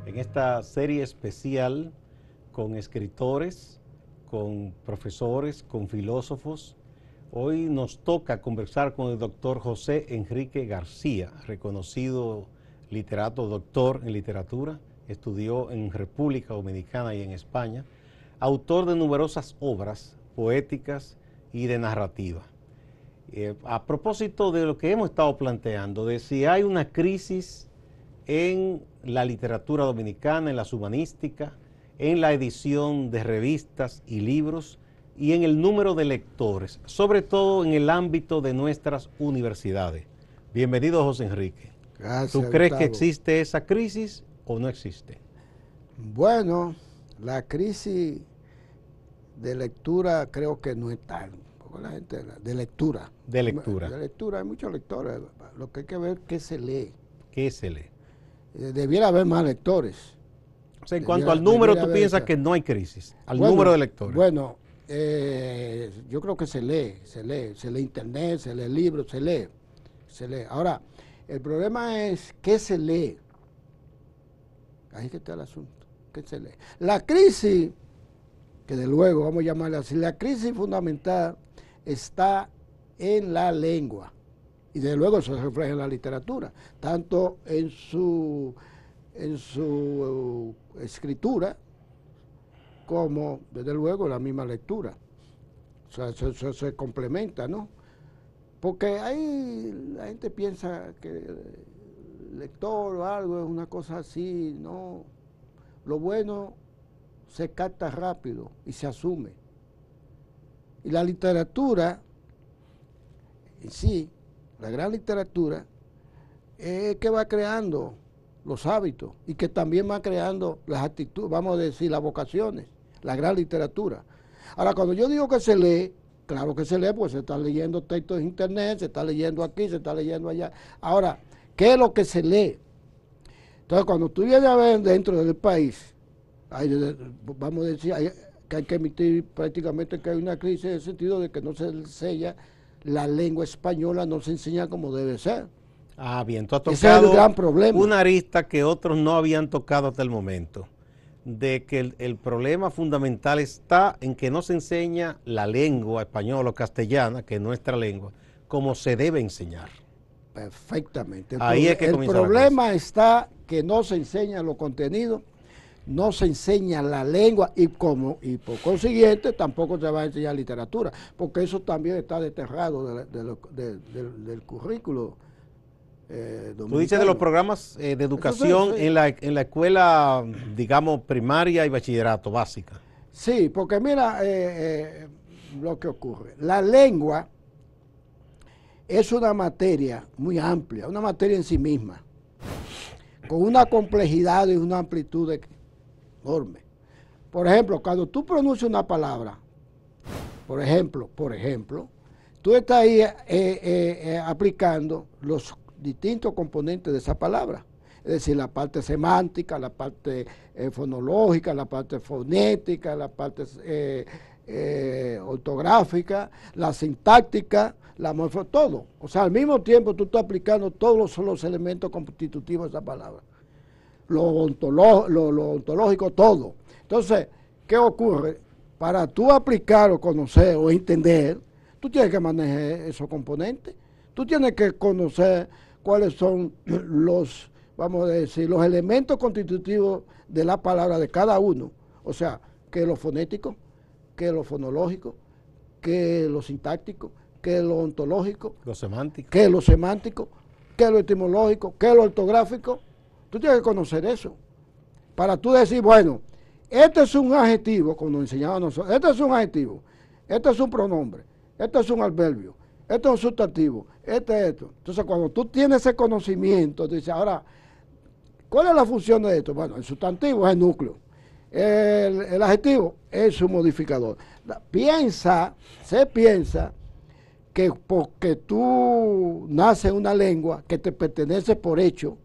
en esta serie especial con escritores, con profesores, con filósofos. Hoy nos toca conversar con el doctor José Enrique García, reconocido literato, doctor en literatura, estudió en República Dominicana y en España, autor de numerosas obras poéticas y de narrativa. A propósito de lo que hemos estado planteando, de si hay una crisis en la literatura dominicana, en las humanísticas, en la edición de revistas y libros y en el número de lectores, sobre todo en el ámbito de nuestras universidades. Bienvenido, José Enrique. Gracias, ¿Tú crees Gustavo. que existe esa crisis o no existe? Bueno, la crisis de lectura creo que no es tal. Porque la gente, de lectura. De lectura. De lectura, hay muchos lectores. Lo que hay que ver es qué se lee. ¿Qué se lee? Debiera haber más lectores. O sea, en cuanto al número, tú piensas que no hay crisis, al número de lectores. Bueno, yo creo que se lee internet, se lee libros, se lee. Ahora, el problema es qué se lee. Ahí que está el asunto. ¿Qué se lee? La crisis, que de luego vamos a llamarla así, la crisis fundamental está en la lengua. Y de luego eso se refleja en la literatura, tanto en su escritura como, desde luego, en la misma lectura. O sea, eso se complementa, ¿no? Porque ahí la gente piensa que el lector o algo es una cosa así, ¿no? Lo bueno se capta rápido y se asume. Y la literatura en sí, la gran literatura, es que va creando los hábitos y que también va creando las actitudes, vamos a decir, las vocaciones, la gran literatura. Ahora, cuando yo digo que se lee, claro que se lee, pues se está leyendo textos en internet, se está leyendo aquí, se está leyendo allá. Ahora, ¿qué es lo que se lee? Entonces, cuando tú vienes a ver dentro del país, vamos a decir que hay que admitir prácticamente que hay una crisis en el sentido de que no se enseña la lengua española, no se enseña como debe ser. Ah, bien, tú has Ese es el tocado gran problema. una arista que otros no habían tocado hasta el momento, de que el problema fundamental está en que no se enseña la lengua española o castellana, que es nuestra lengua, como se debe enseñar. Perfectamente. Ahí es que el comienza la problema está que no se enseña los contenidos, no se enseña la lengua y por consiguiente tampoco se va a enseñar literatura, porque eso también está desterrado del currículo dominicano. Tú dices de los programas de educación en la escuela, digamos, primaria y bachillerato básica. Sí, porque mira lo que ocurre. La lengua es una materia muy amplia, una materia en sí misma, con una complejidad y una amplitud enorme. Por ejemplo, cuando tú pronuncias una palabra, por ejemplo, tú estás ahí aplicando los distintos componentes de esa palabra. Es decir, la parte semántica, la parte fonológica, la parte fonética, la parte ortográfica, la sintáctica, la todo. O sea, al mismo tiempo tú estás aplicando todos los elementos constitutivos de esa palabra. Lo ontológico, todo. Entonces, ¿qué ocurre? Para tú aplicar o conocer o entender, tú tienes que manejar esos componentes. Tú tienes que conocer cuáles son los, vamos a decir, los elementos constitutivos de la palabra de cada uno. O sea, qué es lo fonético, qué es lo fonológico, qué es lo sintáctico, qué es lo ontológico, Lo semántico. qué es lo semántico, qué es lo etimológico, qué es lo ortográfico. Tú tienes que conocer eso. Para tú decir, bueno, este es un adjetivo, como nos enseñaban nosotros, este es un adjetivo, este es un pronombre, este es un adverbio, este es un sustantivo, este es esto. Entonces, cuando tú tienes ese conocimiento, tú dices, ahora, ¿cuál es la función de esto? Bueno, el sustantivo es el núcleo, el adjetivo es su modificador. Se piensa que porque tú naces en una lengua que te pertenece por hecho,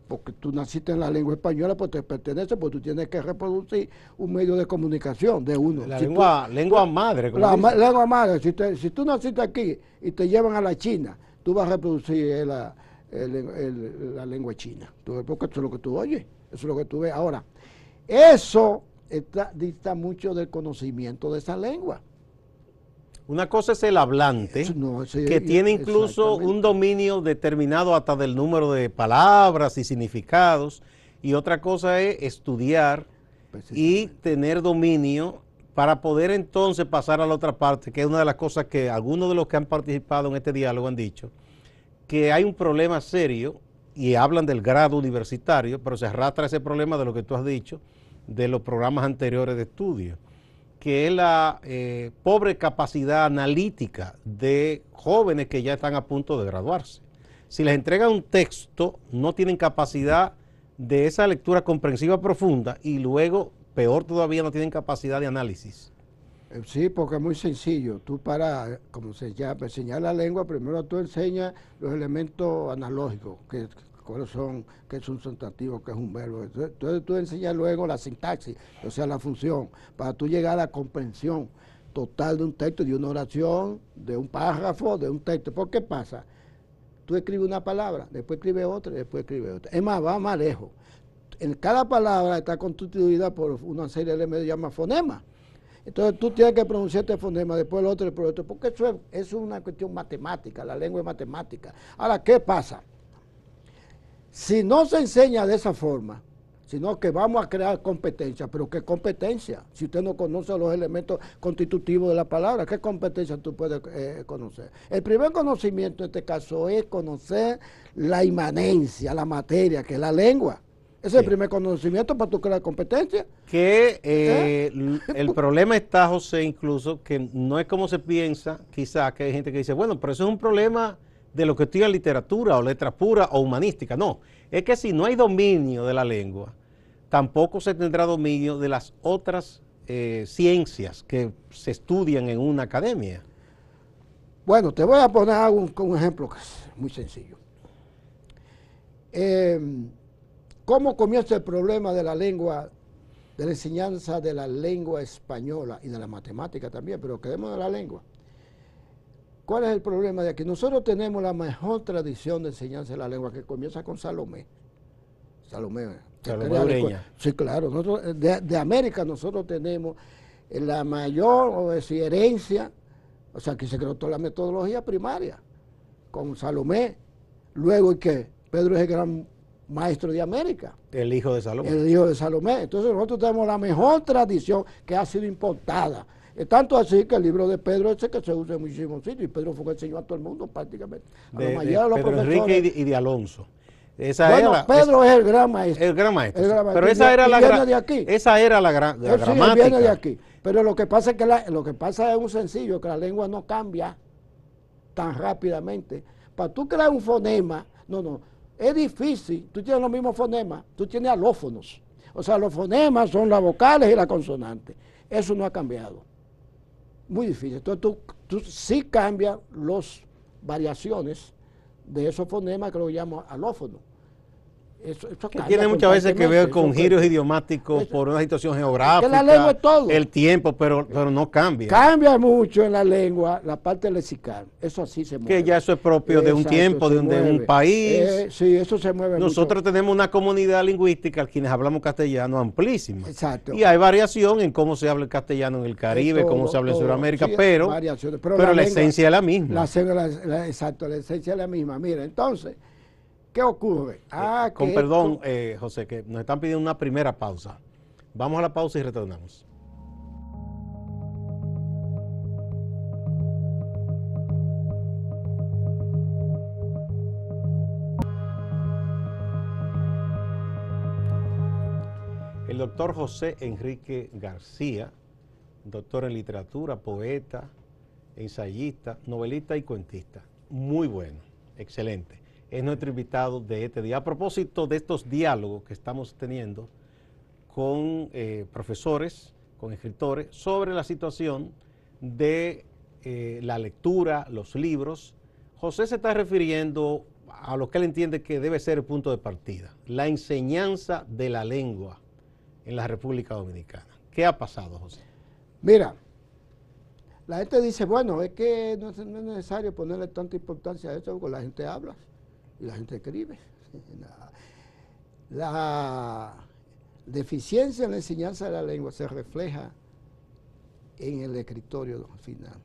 porque tú naciste en la lengua española, pues te pertenece, pues tú tienes que reproducir un medio de comunicación de uno. La lengua madre, como dicen. Lengua madre. Si tú naciste aquí y te llevan a la China, tú vas a reproducir la lengua china. Porque eso es lo que tú oyes. Eso es lo que tú ves. Ahora, eso dista mucho del conocimiento de esa lengua. Una cosa es el hablante, que tiene incluso un dominio determinado hasta del número de palabras y significados, y otra cosa es estudiar y tener dominio para poder entonces pasar a la otra parte, que es una de las cosas que algunos de los que han participado en este diálogo han dicho, que hay un problema serio, y hablan del grado universitario, pero se arrastra ese problema de lo que tú has dicho, de los programas anteriores de estudio, que es la pobre capacidad analítica de jóvenes que ya están a punto de graduarse. Si les entregan un texto, no tienen capacidad de esa lectura comprensiva profunda y luego, peor todavía, no tienen capacidad de análisis. Sí, porque es muy sencillo. Tú para, como se llama, enseñar la lengua, primero tú enseñas los elementos analógicos, cuáles son, qué es un sustantivo, qué es un verbo. Entonces tú enseñas luego la sintaxis, o sea, la función, para tú llegar a la comprensión total de un texto, de una oración, de un párrafo, de un texto. ¿Por qué pasa? Tú escribes una palabra, después escribes otra, después escribes otra. Es más, va más lejos. En cada palabra está constituida por una serie de elementos llamados fonemas. Entonces tú tienes que pronunciar este fonema, después el otro, porque eso es una cuestión matemática, la lengua es matemática. Ahora, ¿qué pasa? Si no se enseña de esa forma, sino que vamos a crear competencia, pero ¿qué competencia? Si usted no conoce los elementos constitutivos de la palabra, ¿qué competencia tú puedes conocer? El primer conocimiento en este caso es conocer la inmanencia, la materia, que es la lengua. Ese es el primer conocimiento para tú crear competencia. Que el problema está, José, incluso, que no es como se piensa, quizás, que hay gente que dice, bueno, pero eso es un problema de lo que estudia literatura o letra pura o humanística. No, es que si no hay dominio de la lengua, tampoco se tendrá dominio de las otras ciencias que se estudian en una academia. Bueno, te voy a poner un ejemplo que es muy sencillo. ¿Cómo comienza el problema de la lengua, de la enseñanza de la lengua española y de la matemática también, pero quedemos de la lengua? ¿Cuál es el problema de aquí? Nosotros tenemos la mejor tradición de enseñanza de la lengua, que comienza con Salomé. Salomé Ureña. Sí, claro. Nosotros, de América nosotros tenemos la mayor herencia, o sea, que se creó toda la metodología primaria, con Salomé. Luego, ¿y qué? Pedro es el gran maestro de América. El hijo de Salomé. El hijo de Salomé. Entonces nosotros tenemos la mejor tradición que ha sido importada. Es tanto así que el libro de Pedro es el que se usa en muchísimos sitios, y Pedro fue el que enseñó a todo el mundo prácticamente. A la mayoría de los Pedro profesores. Enrique y de Alonso. Pedro es el gran maestro. El gran maestro. Pero esa era la gramática. Sí, viene de aquí. Pero lo que pasa es que lo que pasa es un sencillo, que la lengua no cambia tan rápidamente. Para tú crear un fonema, es difícil. Tú tienes los mismos fonemas, tú tienes alófonos. O sea, los fonemas son las vocales y las consonantes. Eso no ha cambiado. Muy difícil. Entonces tú sí cambias las variaciones de esos fonemas que lo llamo alófonos. Eso que tiene muchas veces que ver con giros idiomáticos por una situación geográfica, que la lengua es todo. El tiempo, pero no cambia. Cambia mucho en la lengua la parte lexical, eso así se mueve. Que ya eso es propio de un tiempo, de un país. Sí, eso se mueve Nosotros mucho. Tenemos una comunidad lingüística, quienes hablamos castellano, amplísima. Exacto. Y hay variación en cómo se habla el castellano en el Caribe, cómo se habla en Sudamérica, sí, pero la esencia es la misma. Exacto, la esencia es la misma. Mira, entonces, ¿qué ocurre? Con perdón, José, que nos están pidiendo una primera pausa. Vamos a la pausa y retornamos. El doctor José Enrique García, doctor en literatura, poeta, ensayista, novelista y cuentista. Muy bueno, excelente. Es nuestro invitado de este día. A propósito de estos diálogos que estamos teniendo con profesores, con escritores, sobre la situación de la lectura, los libros, José se está refiriendo a lo que él entiende que debe ser el punto de partida, la enseñanza de la lengua en la República Dominicana. ¿Qué ha pasado, José? Mira, la gente dice, bueno, es que no es necesario ponerle tanta importancia a eso porque la gente habla y la gente escribe. La deficiencia en la enseñanza de la lengua se refleja en el escritorio al final,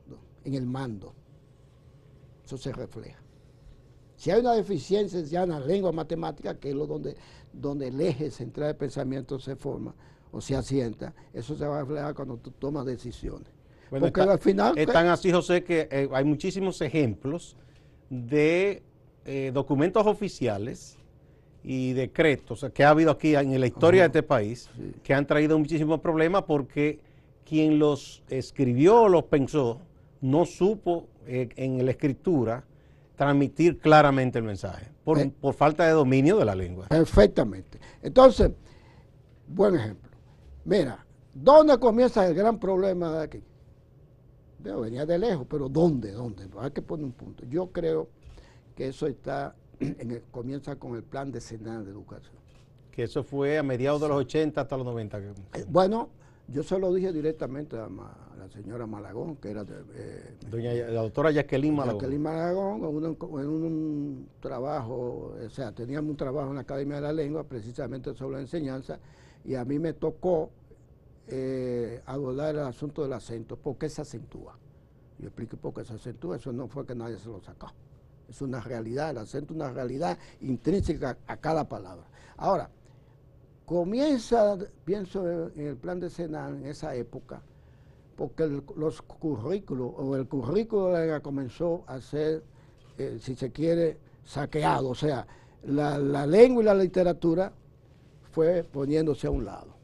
en el mando. Eso se refleja. Si hay una deficiencia ya en la lengua matemática, que es donde el eje central de pensamiento se forma o se asienta, eso se va a reflejar cuando tú tomas decisiones. Bueno, porque al final... Están así, José, que hay muchísimos ejemplos de documentos oficiales y decretos que ha habido aquí en la historia de este país, sí, que han traído muchísimos problemas porque quien los escribió o los pensó no supo en la escritura transmitir claramente el mensaje, por falta de dominio de la lengua. Perfectamente. Entonces, buen ejemplo. Mira, ¿dónde comienza el gran problema de aquí? Venía de lejos, pero ¿dónde? Hay que poner un punto. Yo creo que eso está comienza con el plan decenal de educación. Que eso fue a mediados de los 80 hasta los 90. Bueno, yo se lo dije directamente a la señora Malagón, que era la doctora Jacqueline Malagón. Jacqueline Malagón, en un trabajo, o sea, teníamos un trabajo en la Academia de la Lengua, precisamente sobre la enseñanza, y a mí me tocó abordar el asunto del acento. ¿Por qué se acentúa? Yo expliqué por qué se acentúa. Eso no fue que nadie se lo sacó. Es una realidad, el acento es una realidad intrínseca a cada palabra. Ahora, comienza, pienso en el plan decenal en esa época, porque los currículos, o el currículo comenzó a ser, si se quiere, saqueado. O sea, la lengua y la literatura fue poniéndose a un lado.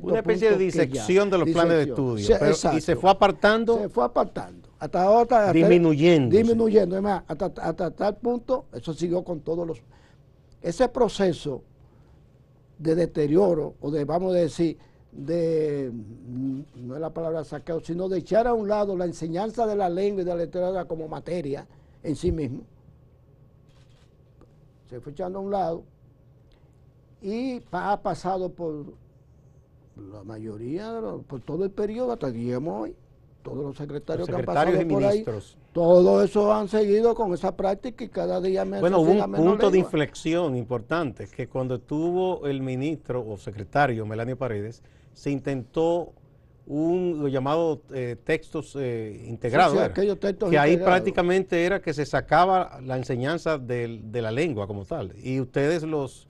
Una especie de disección de los planes de estudio. Y se fue apartando. Se fue apartando. Hasta disminuyendo. Disminuyendo. Además, hasta tal punto, eso siguió con todos los... Ese proceso de deterioro, o de, vamos a decir, no es la palabra saqueo, sino de echar a un lado la enseñanza de la lengua y de la literatura como materia en sí mismo. Se fue echando a un lado y ha pasado por la mayoría, por todo el periodo hasta que llegamos hoy. Todos los secretarios que han pasado por ahí, todos esos han seguido con esa práctica y cada día menos. Bueno, hubo un punto de inflexión importante, que cuando estuvo el ministro o secretario Melanio Paredes, se intentó lo llamado textos integrados, aquellos textos que ahí integrados. prácticamente era que se sacaba la enseñanza de la lengua como tal, y ustedes los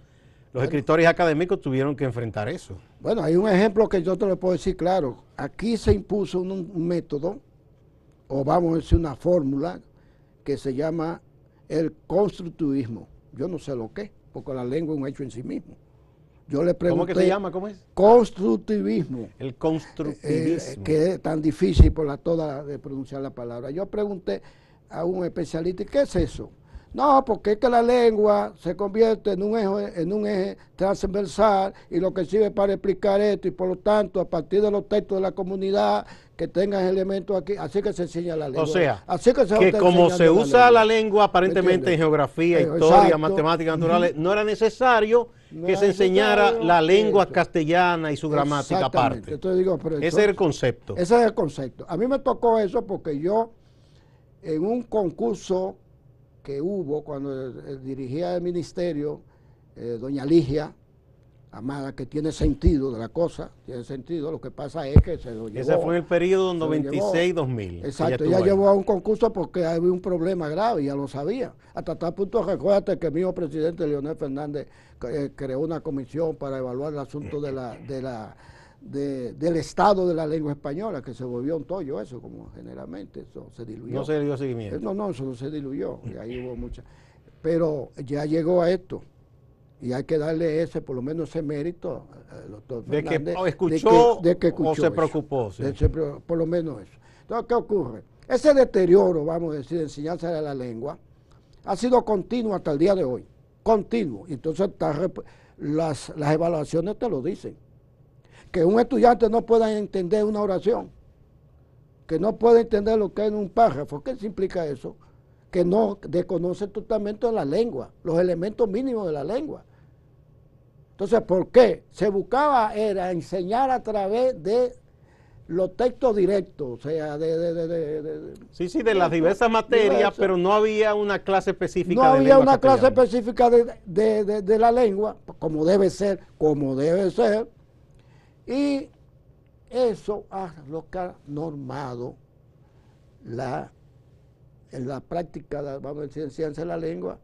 escritores académicos tuvieron que enfrentar eso. Bueno, hay un ejemplo que yo te lo puedo decir claro. Aquí se impuso un método, o vamos a decir una fórmula, que se llama el constructivismo. Yo no sé lo que es, porque la lengua es un hecho en sí mismo. Yo le pregunté, ¿Cómo que se llama? ¿Cómo es? Constructivismo. El constructivismo. Que es tan difícil por toda de pronunciar la palabra. Yo pregunté a un especialista, ¿qué es eso? No, porque es que la lengua se convierte en un eje transversal y lo que sirve para explicar esto, y por lo tanto, a partir de los textos de la comunidad que tengan elementos aquí, así que se enseña la lengua. O sea, así que como se usa la lengua aparentemente en geografía, historia, exacto, matemáticas naturales, no era necesario que se enseñara la lengua castellana y su gramática aparte. Entonces digo, ese es el concepto. Ese es el concepto. A mí me tocó eso porque yo, en un concurso que hubo cuando dirigía el ministerio, doña Ligia Amada, que tiene sentido de la cosa, tiene sentido, lo que pasa es que se lo llevó. Ese fue en el periodo 96-2000. Exacto, ella llevó a un concurso porque había un problema grave, ya lo sabía. Hasta tal punto, recuérdate que el mismo presidente Leonel Fernández creó una comisión para evaluar el asunto del estado de la lengua española, que se volvió un tollo eso, como generalmente, eso se diluyó. No se dio seguimiento. No, eso no se diluyó, y ahí hubo mucha. Pero ya llegó a esto, y hay que darle por lo menos ese mérito al doctor Fernández. De que escuchó, de que escuchó o se preocupó. Sí. Por lo menos eso. Entonces, ¿qué ocurre? Ese deterioro, vamos a decir, de enseñanza de la lengua, ha sido continuo hasta el día de hoy. Continuo. Y entonces las evaluaciones te lo dicen. Que un estudiante no pueda entender una oración, que no puede entender lo que es un párrafo. ¿Qué implica eso? Que no desconoce totalmente la lengua, los elementos mínimos de la lengua. Entonces, ¿por qué? Se buscaba era enseñar a través de los textos directos, o sea, Sí, sí, de las diversas materias, pero no había una clase específica no de había lengua una clase castellana. específica de la lengua, como debe ser, y eso es lo que ha normado en la práctica, vamos a decir, en ciencia de la lengua.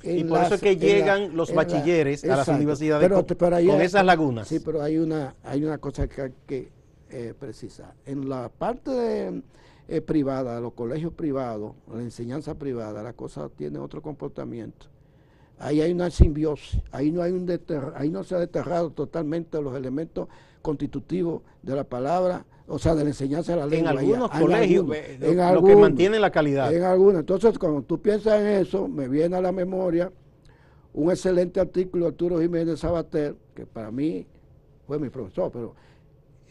Y por eso es que llegan los bachilleres a las exacto. universidades con esas lagunas. Sí, pero hay una cosa que hay que precisar. En la parte privada, los colegios privados, la enseñanza privada, la cosa tiene otro comportamiento. Ahí hay una simbiosis, ahí no se ha desterrado totalmente los elementos constitutivos de la palabra, o sea, de la enseñanza de la lengua. En algunos colegios, lo que mantienen la calidad. En algunos. Entonces, cuando tú piensas en eso, me viene a la memoria un excelente artículo de Arturo Jiménez Sabater, que para mí fue mi profesor, pero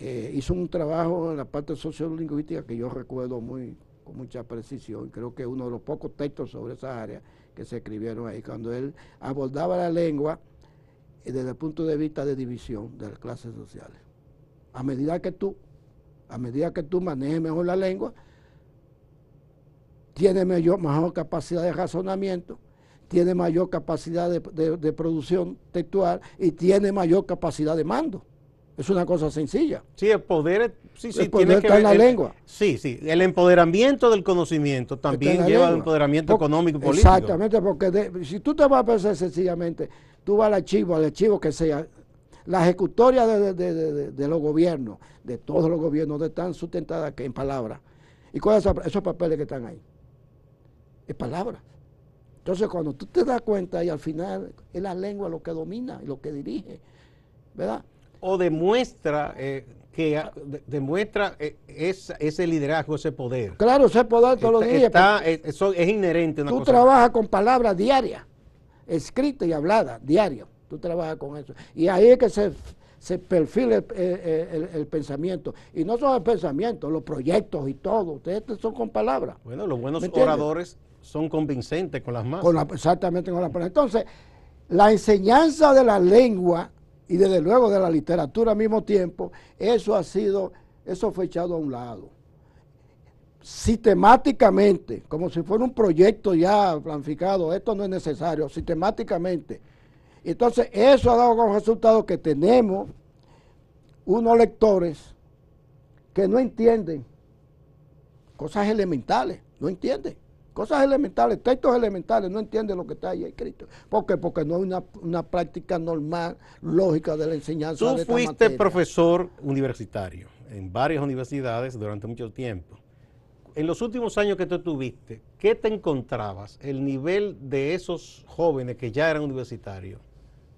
hizo un trabajo en la parte sociolingüística que yo recuerdo con mucha precisión. Creo que es uno de los pocos textos sobre esa área que se escribieron ahí, cuando él abordaba la lengua desde el punto de vista de división de las clases sociales. A medida que tú manejes mejor la lengua, tienes mejor capacidad de razonamiento, tiene mayor capacidad de producción textual y tiene mayor capacidad de mando. Es una cosa sencilla. Sí, el poder, el poder tiene que ver en la lengua. Sí, el empoderamiento del conocimiento también lleva al empoderamiento económico y político. Exactamente, porque si tú te vas a pensar sencillamente, tú vas al archivo que sea, la ejecutoria de los gobiernos, de todos los gobiernos, están sustentadas en palabras. ¿Y cuáles son esos papeles que están ahí? Es palabras. Entonces, cuando tú te das cuenta, y al final es la lengua lo que domina y lo que dirige, ¿verdad? O demuestra ese liderazgo, ese poder. Claro, ese poder todos los días. Eso es inherente. Tú trabajas con palabras diarias, escritas y habladas, diario. Tú trabajas con eso. Y ahí es que se perfila el pensamiento. Y no solo el pensamiento, los proyectos y todo. Ustedes son con palabras. Bueno, los buenos oradores son convincentes con las masas. Exactamente con las palabras. Entonces, la enseñanza de la lengua y desde luego de la literatura al mismo tiempo, eso fue echado a un lado. Sistemáticamente, como si fuera un proyecto ya planificado, esto no es necesario, sistemáticamente. Entonces, eso ha dado como resultado que tenemos unos lectores que no entienden cosas elementales, no entienden. Cosas elementales, textos elementales, no entienden lo que está ahí escrito. ¿Por qué? Porque no hay una práctica normal, lógica de la enseñanza de esta materia. Tú fuiste profesor universitario en varias universidades durante mucho tiempo. En los últimos años que tú tuviste, ¿qué te encontrabas? El nivel de esos jóvenes que ya eran universitarios,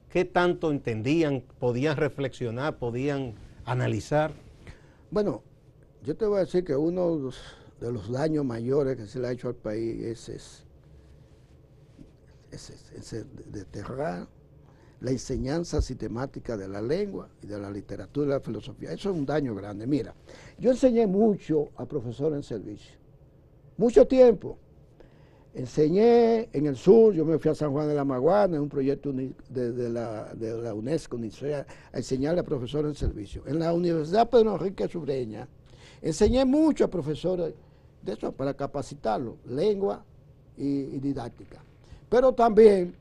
¿qué tanto entendían, podían reflexionar, podían analizar? Bueno, yo te voy a decir que uno de los daños mayores que se le ha hecho al país es desterrar la enseñanza sistemática de la lengua y de la literatura y de la filosofía. Eso es un daño grande. Mira, yo enseñé mucho a profesores en servicio, mucho tiempo. Enseñé en el sur, yo me fui a San Juan de la Maguana, en un proyecto de la UNESCO, a enseñarle a profesores en servicio. En la Universidad Pedro Enrique Sureña, enseñé mucho a profesores de eso para capacitarlos, lengua y didáctica. Pero también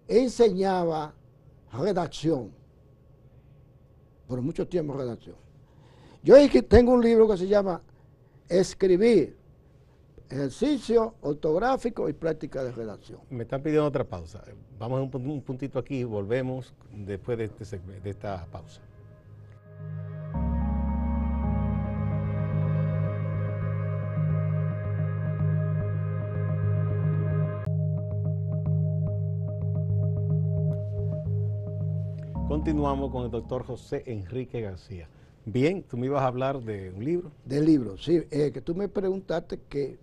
enseñaba redacción, por mucho tiempo redacción. Yo tengo un libro que se llama Escribir, ejercicio ortográfico y práctica de redacción. Me están pidiendo otra pausa. Vamos a un puntito aquí y volvemos después de esta pausa. Continuamos con el doctor José Enrique García. Bien, tú me ibas a hablar de un libro. Del libro, sí, que tú me preguntaste que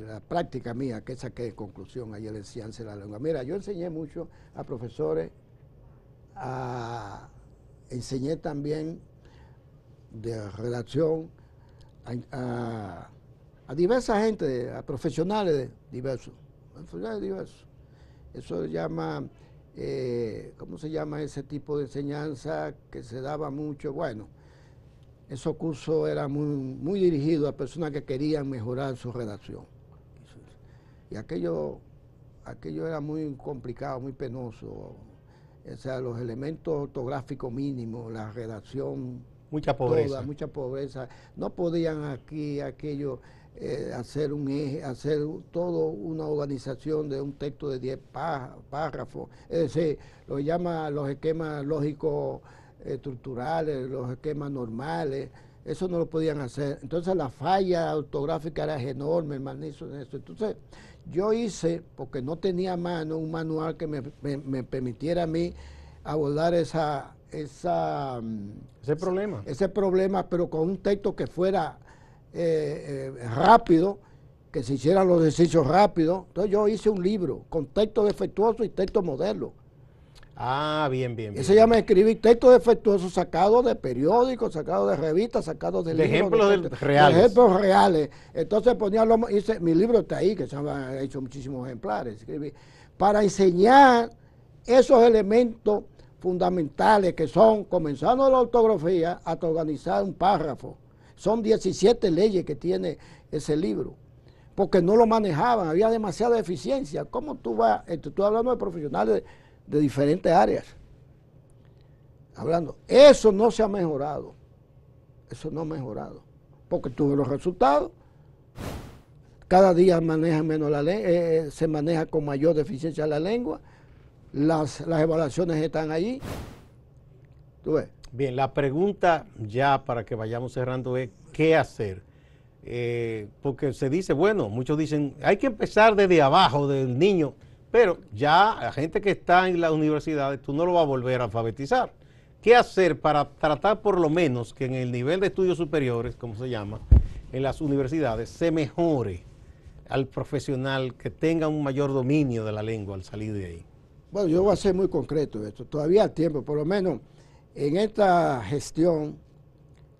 la práctica mía, que saqué de conclusión ayer en Ciencia de la Lengua. Mira, yo enseñé mucho a profesores, enseñé también de redacción a diversa gente, a profesionales diversos. Eso se llama, ¿cómo se llama ese tipo de enseñanza que se daba mucho? Bueno, esos cursos eran muy dirigidos a personas que querían mejorar su redacción. Y aquello era muy complicado, muy penoso. O sea, los elementos ortográficos mínimos, la redacción, mucha pobreza. Toda, mucha pobreza. No podían aquello hacer un eje, hacer toda una organización de un texto de 10 párrafos. Es decir, lo que llaman los esquemas lógicos estructurales, los esquemas normales. Eso no lo podían hacer. Entonces la falla ortográfica era enorme, el manejo de eso. Entonces yo hice, porque no tenía a mano un manual que me permitiera a mí abordar ese problema, pero con un texto que fuera rápido, que se hicieran los ejercicios rápidos. Entonces yo hice un libro con texto defectuoso y texto modelo. Ah, bien. Ese llama escribir textos defectuosos sacados de periódicos, sacados de revistas, sacados de libros. Ejemplos reales. De ejemplos reales. Entonces ponía mi libro está ahí, que se ha hecho muchísimos ejemplares. Escribí, para enseñar esos elementos fundamentales que son, comenzando la ortografía, hasta organizar un párrafo. Son 17 leyes que tiene ese libro, porque no lo manejaban, había demasiada eficiencia. ¿Cómo tú vas? Estoy hablando de profesionales de diferentes áreas. Hablando, eso no se ha mejorado. Eso no ha mejorado. Porque tuve los resultados. Cada día manejan menos la lengua, se maneja con mayor deficiencia la lengua. Las evaluaciones están allí. ¿Tú ves? Bien, la pregunta ya para que vayamos cerrando es ¿qué hacer? Porque se dice, bueno, muchos dicen, hay que empezar desde abajo, del niño, pero ya la gente que está en las universidades, tú no lo vas a volver a alfabetizar. ¿Qué hacer para tratar por lo menos que en el nivel de estudios superiores, como se llama, en las universidades, se mejore al profesional que tenga un mayor dominio de la lengua al salir de ahí? Bueno, yo voy a ser muy concreto de esto. Todavía hay tiempo, por lo menos en esta gestión,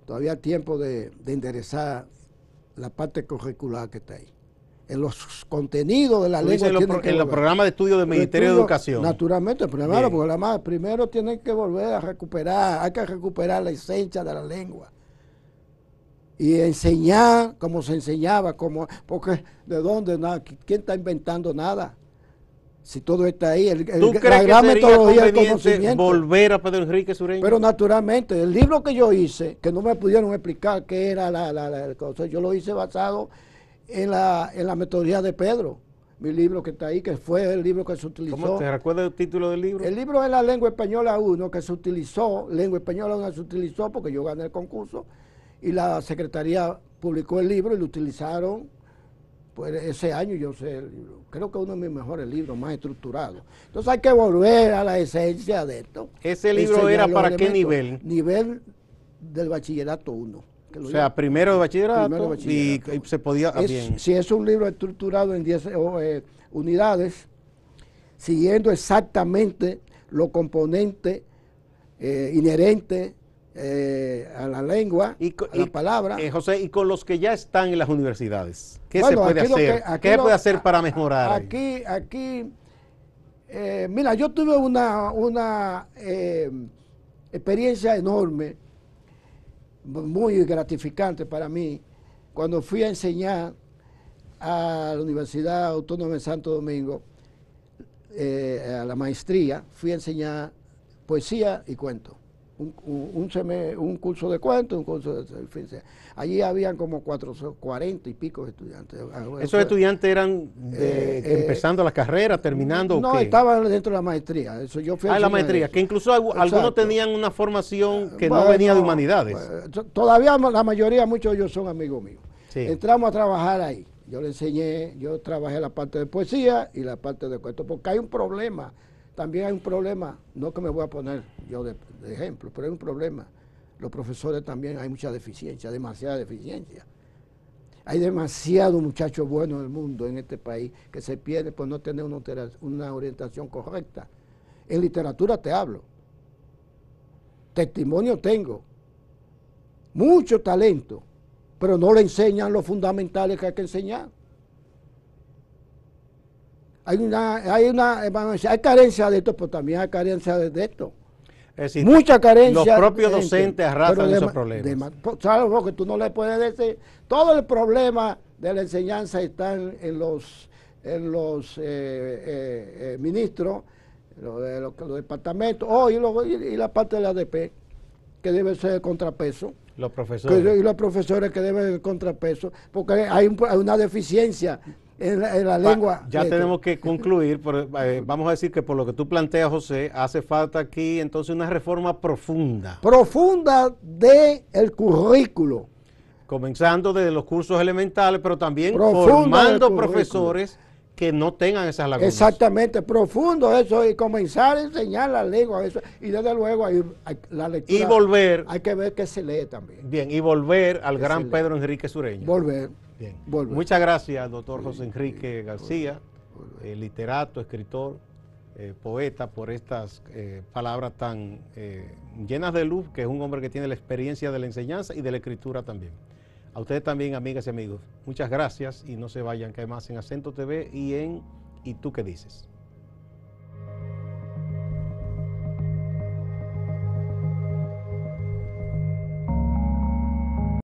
todavía hay tiempo de enderezar la parte curricular que está ahí. En los contenidos de la lengua. En los programas de estudio del Ministerio de Educación. Naturalmente, primero tienen que volver a recuperar, hay que recuperar la esencia de la lengua. Y enseñar como se enseñaba, porque ¿de dónde? ¿Quién está inventando nada? Si todo está ahí, ¿Tú crees que sería conveniente volver a Pedro Enrique Sureño? Pero naturalmente, el libro que yo hice, que no me pudieron explicar qué era la cosa, yo lo hice basado en la metodología de Pedro. Mi libro que está ahí, que fue el libro que se utilizó. ¿Cómo te recuerdas el título del libro? El libro es la lengua española 1, que se utilizó, lengua española 1 se utilizó porque yo gané el concurso y la Secretaría publicó el libro y lo utilizaron. Pues ese año yo sé el libro. Creo que es uno de mis mejores libros, más estructurados. Entonces hay que volver a la esencia de esto. ¿Ese libro era para qué nivel? Nivel del bachillerato 1. O sea, primero de bachillerato, y se podía... Si es un libro estructurado en 10 unidades, siguiendo exactamente los componentes inherentes a la lengua, a la palabra. José, y con los que ya están en las universidades, ¿qué se puede hacer? ¿Qué se puede hacer para mejorar? Mira, yo tuve una experiencia enorme, muy gratificante para mí, cuando fui a enseñar a la Universidad Autónoma de Santo Domingo, a la maestría, fui a enseñar poesía y cuento. Un curso de cuentos, un curso de... Allí habían como 40 y pico de estudiantes. ¿Esos estudiantes eran empezando la carrera, terminando? No, estaban dentro de la maestría. Eso yo fui la maestría, que incluso algunos tenían una formación que no venía de humanidades. Todavía la mayoría, muchos de ellos son amigos míos. Sí. Entramos a trabajar ahí. Yo le enseñé, yo trabajé la parte de poesía y la parte de cuentos, porque hay un problema. También hay un problema, no que me voy a poner yo de ejemplo, pero hay un problema. Los profesores también hay mucha deficiencia, demasiada deficiencia. Hay demasiados muchachos buenos en el mundo, en este país, que se pierden por no tener una orientación correcta. En literatura te hablo. Testimonio tengo. Mucho talento, pero no le enseñan los fundamentales que hay que enseñar. Hay carencia de esto, pero también hay carencia de esto. Es decir, mucha carencia. los propios docentes arrastran esos problemas. Salvo que tú no le puedes decir, todo el problema de la enseñanza está en los ministros, los departamentos, y la parte de la ADP, que debe ser el contrapeso. Los profesores. Y los profesores que deben el contrapeso, porque hay una deficiencia en la lengua. Ya tenemos que concluir, pero, vamos a decir que por lo que tú planteas, José, hace falta aquí entonces una reforma profunda. Profunda del currículo. Comenzando desde los cursos elementales, pero también Profunda formando profesores que no tengan esas lagunas. Exactamente, profundo eso, y comenzar a enseñar la lengua, eso, y desde luego la lectura. Y volver. Hay que ver que se lee también. Bien, y volver al gran Pedro Enrique Sureño. Volver. Bien. Volver. Muchas gracias, doctor José Enrique García, literato, escritor, poeta, por estas palabras tan llenas de luz, que es un hombre que tiene la experiencia de la enseñanza y de la escritura también. A ustedes también, amigas y amigos, muchas gracias y no se vayan, que hay más en Acento TV y en ¿Y tú qué dices?